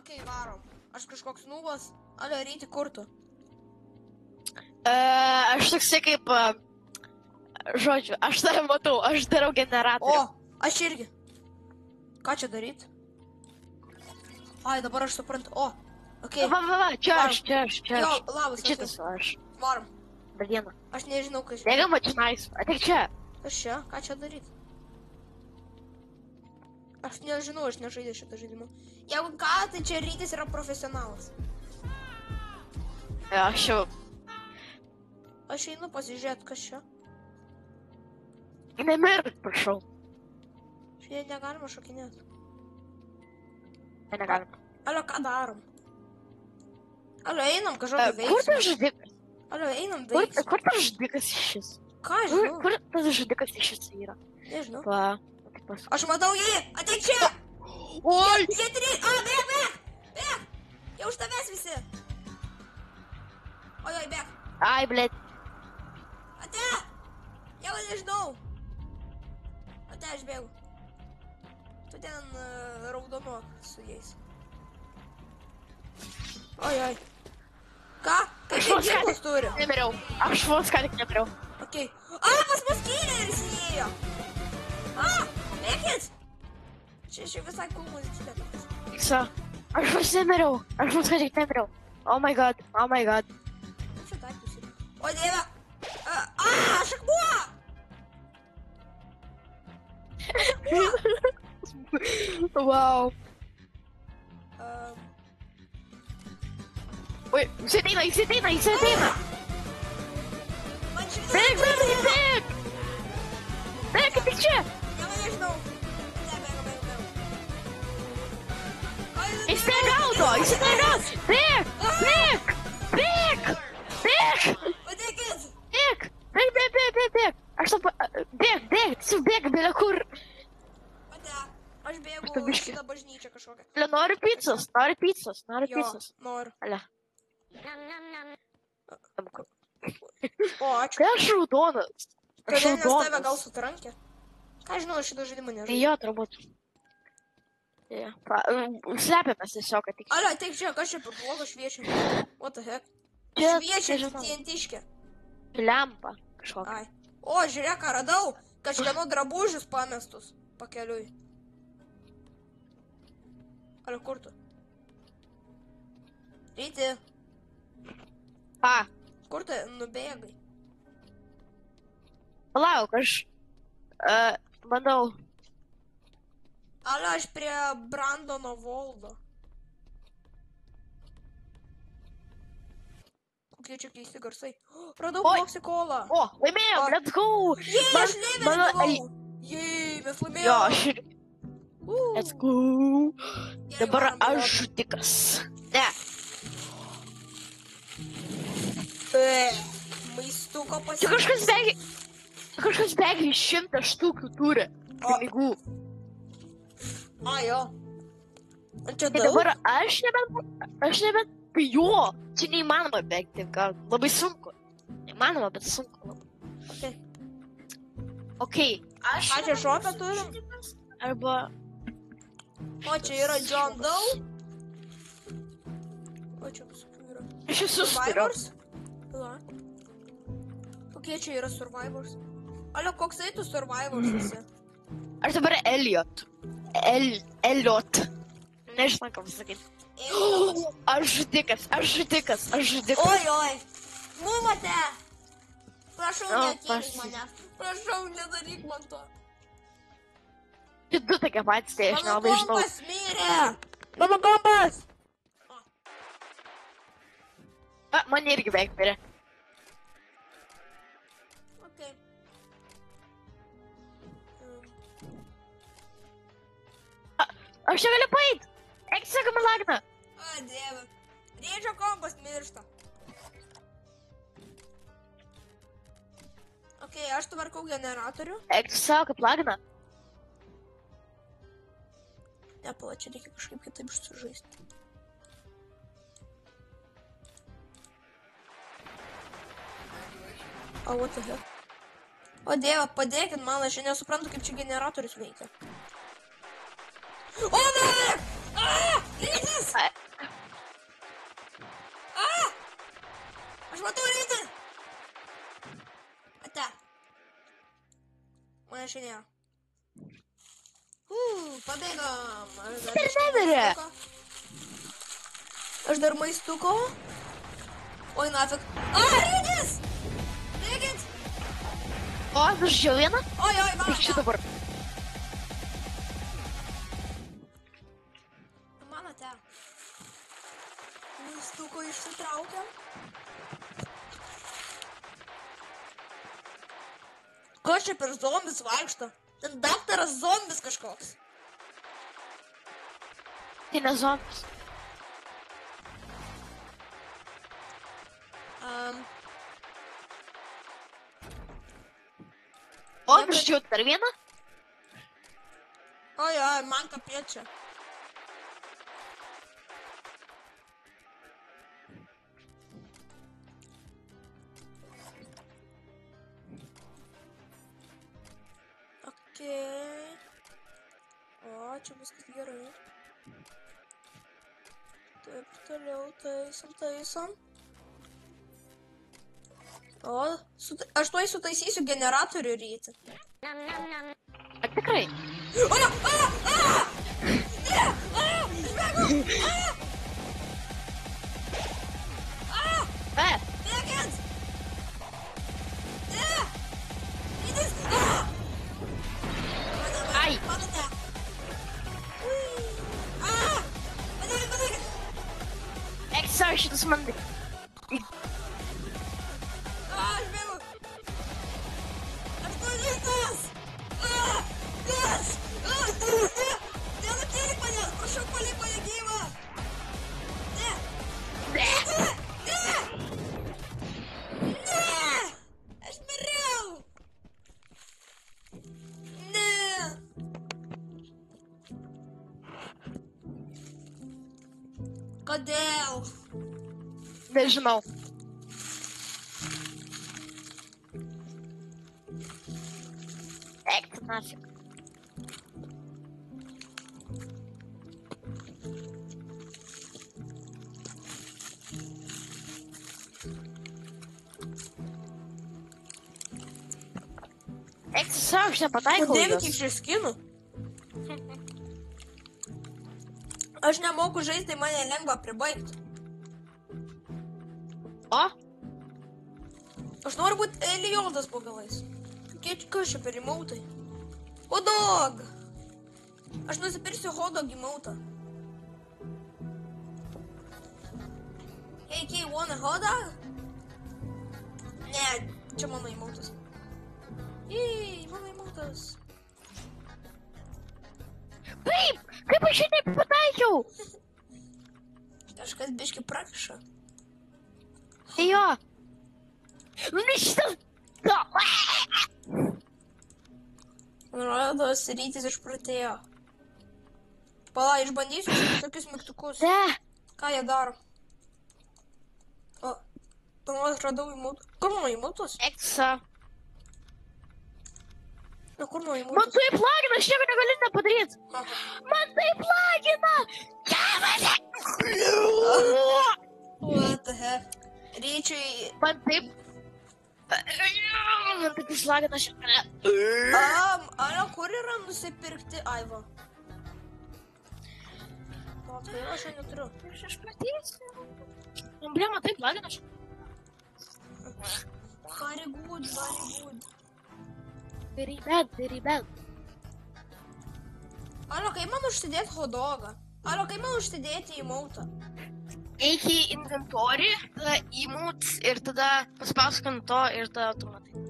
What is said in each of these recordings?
Okei, varom. Aš kažkoks nubas. Alio, ryti kur tu? Aš toksai kaip, žodžiu, aš tave matau, aš darau generatorių. O, aš irgi. Ką čia daryt? Ai, dabar aš suprantu. O, okei. Va, čia aš. Jo, labas, Šitas aš. varom. Baliena. Aš nežinau, kas čia. Bėgam čionais, ateik čia. Kas čia? Ką čia daryt? Aš nežinau, aš nežaidžiu šitą žaidimą. Jeigu ką, tai čia rytis yra profesionalas. Aš jau. Aš einu pasižiūrėti, kas čia. Nemirk, prašau. Šiandien negalima šokinėti. Negalim. Alio, ką darom? Alio, einam kažkokį veiksmą. Kur tas žudikas? Alio, einam veiksmą. Kur tas žudikas šis? Ką aš žinau? Kur tas žudikas šis yra? Nežinau. Va. Aš matau jį! Ateik čia! Oi! Jie trys! A, bėg! Bėg! Jau už tavęs visi! Oi, bėg! Ai, blėt. Ate! Jau nežinau! Ate, aš bėgu. Tu ten raudonuok su jais. Oi. Ką? Kaip jie ginklus turi? Nemiriau. Aš vos ką tik nemiriau. Okei. A, pas mus kileris įėjo! A, bėkit! Čia visai cool muzikinė tokias. Tiksa. Aš vos nemiriau. Aš vos ką tik nemiriau. Oh my god. Kaip čia daiktus yra? O, dieve! Šakmuo! Wow. Oi, jis ateina. Man čia Bėk. Bėk, tik čia. nežinau. Jis negaudo. Bėk. Padėkit! Bėk. Aš tau bėk, bėk kur. Ate, aš bėgu Aš tau biškį. šitą bažnyčią kažkokią. Noriu pizzos. Jo, noriu. Ale. O, ačiū. Tai aš raudonas. Kodėl nes tave gal sutrankė? Ką žinau, aš šitą žaidimą nežinau. Jo, turbūt. Slepiamės tiesiog, kad tik. Alio, ateik čia, kas čia per blogą šviečia? What the heck? Čia- Šviečia čia žinau. TNT-škė. Lempa kažkokia. Ai. O, žiūrėk, ką radau. Kažkieno drabužius pamestus pakeliui. Alio, kur tu? Ryti, kur tu nubėgai? Palauk, aš manau. Alio, aš prie Brandono Voldo. Kokie čia keisti garsai. Radau Oi. Coca-Colą. O, laimėjom, let's go. Jei, aš laimėjau. Jei, mes Jo, laimėjom. aš ir. Let's go. Gerai, Dabar varom, aš varom. žudikas. Ne. Maistuko Čia pasirinkimas. kažkas beveik 100 štukių turi. Pinigų. A, jo. Čia Tai daug? dabar aš nebent jo. Čia neįmanoma bėgti, gal labai sunku. Neįmanoma, bet sunku labai. Okei. Aš Ką čia šopę turim? arba. O, čia yra John Doe. O, čia visokių yra. Aš esu Survivors? Pila. Kokie čia yra Survivors? Alio, koks eitų Survivors visi? Aš dabar Elliot. Elliot. Nežinau, ką pasakyti. Aš žudikas. Oi. Buvote. Prašau, O, neakylik manęs. Prašau, nedaryk man to. Čia du tokie patys, tai aš Mano nelabai žinau. kompas mirė. Mano kompas. Man irgi beveik mirė. Okay. Aš čia galiu paeit. Eik, sakoma, lagna. O, dieve. Rėdžio kompas miršta. Okay, aš tvarkau generatorių. Eik, savo kaip lagna. Nepala, čia reikia kažkaip kitaip sužaisti. O, what the heck? O, dieve, padėkit man, aš nesuprantu, kaip čia generatorius veikia. O, ne! Rytis! mašinėje. Pabėgam. Ir nemirė. Aš dar maistuko. Oi, nafik. Rydis! Bėgit! O, aš žiau vieną. Oi, va. Tik šitą dabar. Manote. Maistuko išsitraukiam. Kas čia per zombis vaikšto? Ten daktaras zombis kažkoks. Tai ne zombis. O, aš žiau dar vieną. Oi, man kapiečia. Okei. O, čia viskas gerai. Taip, toliau taisom. O, aš tuoj sutaisysiu generatorių ryti. Ar tikrai? O, ne! Ne! Išbėgau! Bėgit! Ne! Rydis! Ai! Matote! Padėkit! Ekstra, šitas man... Aš bėgu! Aš nužintas! Nes! Nenukėlik manęs! Prašau, palik mane gyvą! Ne! Ne! Aš miriau! Ne! Kodėl? Nežinau. Eik, tu nafik. Eik, tu savo, aš nepataikau Kodėl jos. kiek čia skinų? Aš nemoku žaisti, tai mane lengva pribaigti. O? Aš noriu būti Elijodas po galais. Kas čia per imautai? Hodog! Aš nusipirsiu hodog imautą. Hey, you want a hotdog? Ne, čia mano imautas. Jei, mano imautas. Kaip aš šitaip pataikiau? Kažkas biški prakiša. Jo. Nu, šitas... Rodos, rytis išprotėjo. Pala, išbandysiu tokius mygtukus. Ne. Ką jie daro? O, pamalas radau įmautų. Kur mano įmautos? Eksa. Na, kur mano Man įmautos? taip lagina, aš nieko negaliu nepadaryti. Man taip lagina. What the heck? Ryčiui... Man taip... Man taip išlagina šiandien. Alio, kur yra nusipirkti Aivo? O, tai aš jo neturiu. Aš matysiu. Bля, man taip lagina šiandien. Very good. Very bad. Alio, kaip man užsidėti hodogą? Alio, kaip man užsidėti įmautą? Eik į inventorį, tada įmūt ir tada paspausk ant to ir tada tu matai.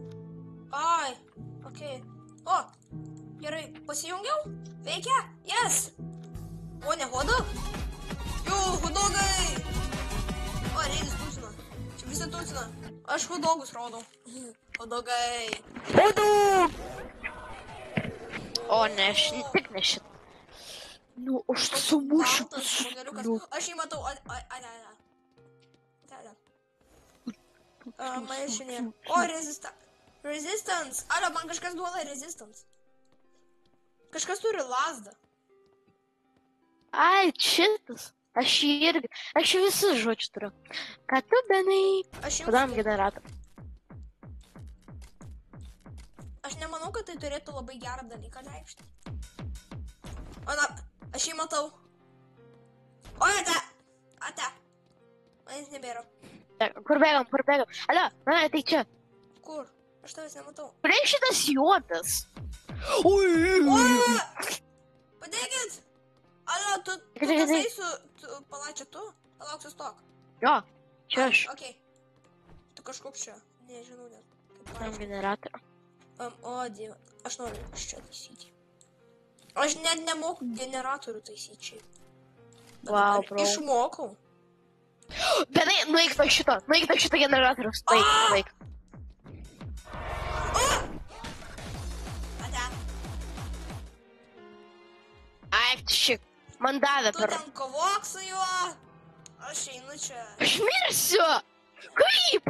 Ai, okei. O, gerai, pasijungiau? Veikia? Yes! O, ne hodog? Jo, hodogai! O, Reidis tūsina. Čia visi tūsina. Aš hodogus rodau. Hodogai. Hodog! O, ne, tik ne šit. Nu, aš sumušiu. Baltas žmogeliukas. Aš jį matau. Mašinė. O, resistance. Alio, man kažkas duoda resistance. Kažkas turi lasdą. Ai, šitas. Aš jį irgi. Aš jį visus žodžius turiu. Ką tu, Benai? Aš jums... Padam generatorių. Aš nemanau, kad tai turėtų labai gerą dalyką reikšti. O na, aš jį matau. O, ate. Manęs nebėra. Kur bėgam? Alio, na, tai čia. Kur? Aš tavęs nematau. Kur šitas juodas? O! Padėkit! Alio, tu tasai su... Palačia tu? Palauk, sustok. Jo, čia aš. Okei. Tu kažkoks čia. Nežinau net. Tam generatorių. O, dieve. Aš noriu iš čia taisyti. Aš net nemoku generatorių taisyti. Wow, bro. Išmokau. Benai, nueik to šito generatorius. Nueik. Ate. Ai, šik. Man davė Tu per... ten kovok su juo. Aš einu čia. Aš mirsiu. Kaip?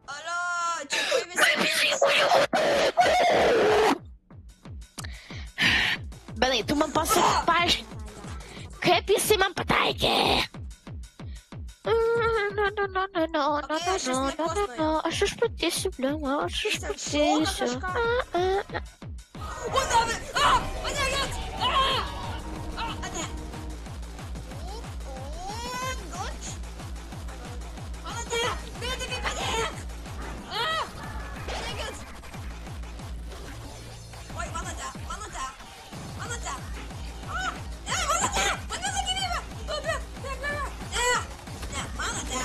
Alio, čia tai visi. Benai, tu man paaiškink. Kaip jisai man pataikė? Aš išpratėsiu, bliama, aš išpratėsiu. O, davė! Padėkit! Ate. Duč. Ate, medikai, padėk! Padėkit! Oi, manote! Ne, manote! Man visą gyvybę! Ne, manote!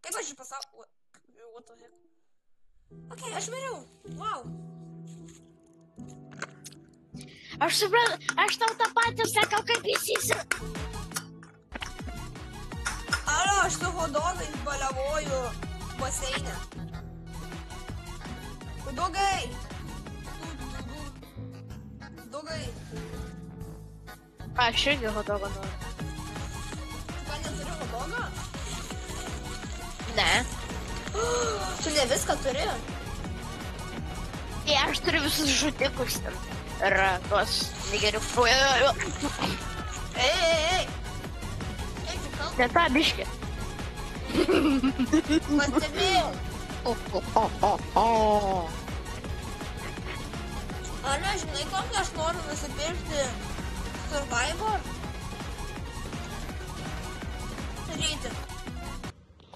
Kaip aš jį pasau... What the heck? Okei, aš miriau. Wow. Aš suprantu, aš tau tą patį sakau, kaip jis. Alio, aš su hodogais baliavoju baseine. Hodogai! Hodogai! Aš irgi hodogą noriu. Tu ką neturi hodogą? Ne. Tu ne viską turi? Jei, aš turiu visus žudikus ten. Ir tuos negeriu. Ei! Ne tą biškį. Pastebėjau. Alio, žinai, kokį aš noriu nusipirkti Survivor? Ryti.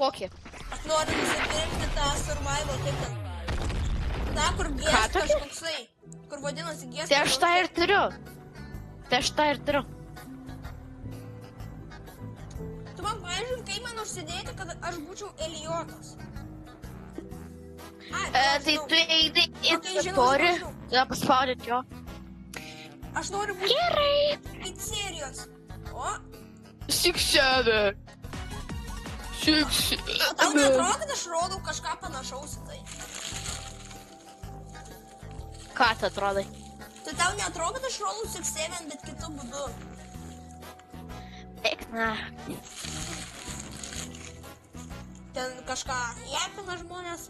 Kokį? Aš noriu nusipirkti tą Survivor, kaip ten. Ta, kur gies kažkoksai. Kur vadinasi gies. Tai aš tą ir turiu. Tu man paaiškink, kaip man užsidėti, kad aš būčiau Eliotas. Tai tu eini į inventorių, tada paspaudėt jo. Aš noriu būti Gerai. pizzerijos. O, 6-7. tau neatrodo, kad aš rodau kažką panašaus į tai? Ką tu atrodai? Tai tau neatrodo, kad aš rodau 6-7, bet kitų būdų. Eik, na. Ten kažką jepina žmonės.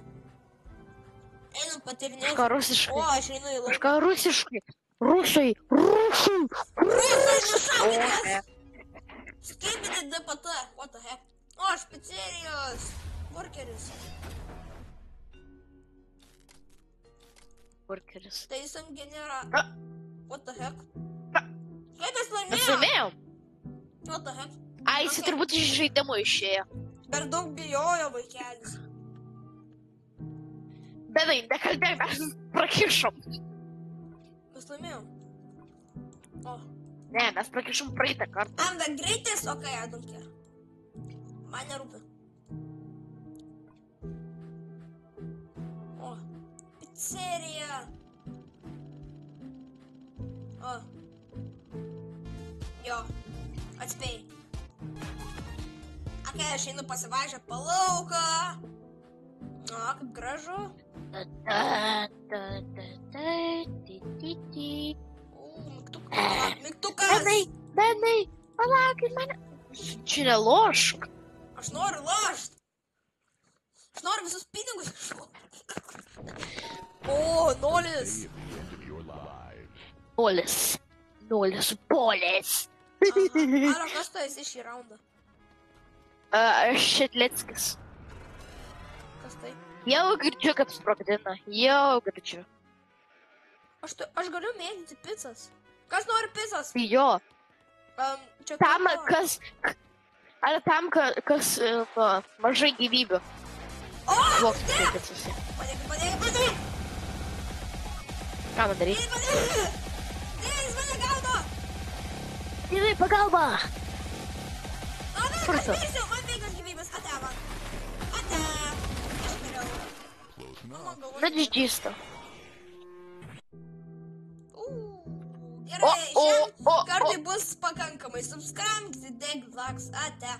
Einu patirinėti. Kažką rusiškai. O, aš einu į lauką. Kažką rusiškai. Rusai. Rusai, nušaukitės! Skipinė DPT, what the heck? O, aš pizzerijos. Burgeris. Burgeris. Taisom genera... A. What the heck? Kaip mes Mes laimėjom? laimėjom. What the heck? Ai, jis turbūt iš žaidimo išėjo. Per daug bijojo vaikelis. Benai, nekalbėk, mes prakišom. Mes laimėjom. O. Ne, mes prakišom praeitą kartą. I'm the greatest? Okay, I don't care. Man nerūpi. O. Pizzerija. O. Jo. Atspėjai. Okay, aš einu pasivažiuoti po lauką. O, kaip gražu. Mygtukas. Benai, palaukit mane. Čia nelošk. Aš noriu lošt. Aš noriu visus pinigus išlošt. O, nulis. Polis. Ar kas tu esi šį raundą? Šitleckis. Kas tai? Jau girdžiu, kaip sprogdina. Jau girdžiu. Aš galiu mėgti pizzas. Kas nori pizzas? Jo. Čia Tam, kaip- kas... Ar tam, kas mažai gyvybių. O! Vokti kaip atsisi. Padėk! Ką man daryti? Ne, jis mane gaudo! Tėvai, pagalba! Kur Aš tu? mirsiu, man 5 gyvybės, ate man. Ate! Aš miriau. Na, dždžysto. Gerai, O, šiam o, kartui bus pakankamai. Subscribe, deg, laks, ate.